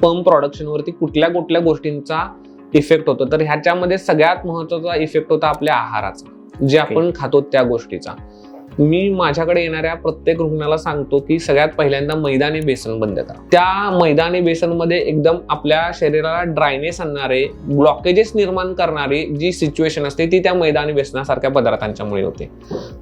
Sperm production वरती कुठल्या कुठल्या गोष्टींचा इफेक्ट होतो. तर ह्याच्यामध्ये सगळ्यात महत्वाचा इफेक्ट होता आपल्या आहाराचा, जे आपण खातो त्या गोष्टीचा. मी माझ्याकडे येणाऱ्या प्रत्येक रुग्णाला सांगतो की सगळ्यात पहिल्यांदा मैदा आणि बेसन बंद करा. त्या मैदा आणि बेसनमध्ये एकदम आपल्या शरीराला ड्रायनेस आणणारे, ब्लॉकेजेस निर्माण करणारी जी सिच्युएशन असते ती त्या मैदा आणि बेसनासारख्या पदार्थांच्यामुळे होते.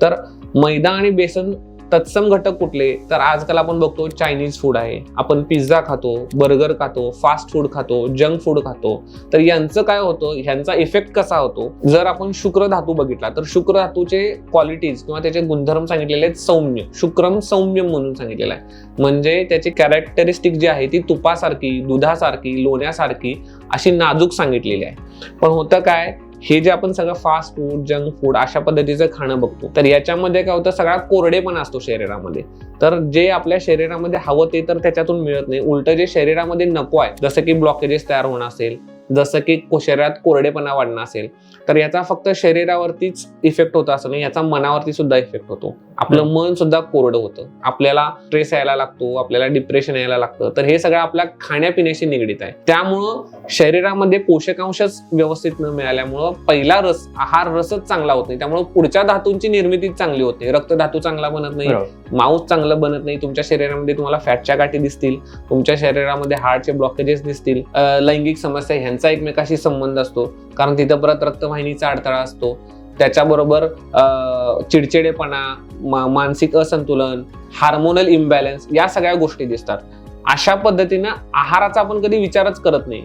तर मैदा आणि बेसन तत्सम घटक कुठले, तर आजकाल आपण बघतो चायनीज फूड आहे, आपण पिझ्झा खातो, बर्गर खातो, फास्ट फूड खातो, जंक फूड खातो. तर यांचं काय होतं, ह्यांचा इफेक्ट कसा होतो, जर आपण शुक्र धातू बघितला तर शुक्र धातूचे क्वालिटीज किंवा त्याचे गुणधर्म सांगितलेले आहेत सौम्य, शुक्रम सौम्य म्हणून सांगितलेलं आहे. म्हणजे त्याची कॅरेक्टरिस्टिक जी आहे ती तुपासारखी, दुधासारखी, लोण्यासारखी अशी नाजूक सांगितलेली आहे. पण होतं काय, हे जे आपण सगळं फास्ट फूड, जंक फूड अशा पद्धतीचं खाणं बघतो, तर याच्यामध्ये काय होतं, सगळा कोरडेपणा असतो शरीरामध्ये. तर जे आपल्या शरीरामध्ये हवं ते तर त्याच्यातून मिळत नाही, उलट जे शरीरामध्ये नको आहे, जसं की ब्लॉकेजेस तयार होणं असेल, जसं की शरीरात कोरडेपणा वाढणं असेल, तर याचा फक्त शरीरावरतीच इफेक्ट होतो असं नाही, याचा मनावरती सुद्धा इफेक्ट होतो. आपलं मन सुद्धा कोरडं होतं, आपल्याला स्ट्रेस यायला लागतो, आपल्याला डिप्रेशन यायला लागतं. तर हे सगळं आपल्या खाण्यापिण्याशी निगडीत आहे. त्यामुळं शरीरामध्ये पोषकांशच व्यवस्थित न मिळाल्यामुळं पहिला रस, आहार रसच चांगला होत नाही, त्यामुळे पुढच्या धातूंची निर्मिती चांगली होते. रक्त धातू चांगला बनत नाही, मांस चांगलं बनत नाही, तुमच्या शरीरामध्ये तुम्हाला फॅटच्या गाठी दिसतील, तुमच्या शरीरामध्ये हार्टचे ब्लॉकेजेस दिसतील, लैंगिक समस्या ह्यांचा एकमेकाशी संबंध असतो, कारण तिथं परत रक्तवाहिनीचा अडथळा असतो. त्याच्याबरोबर चिडचिडेपणा, मानसिक असंतुलन, हार्मोनल इम्बॅलन्स या सगळ्या गोष्टी दिसतात. अशा पद्धतीनं आहाराचा आपण कधी विचारच करत नाही.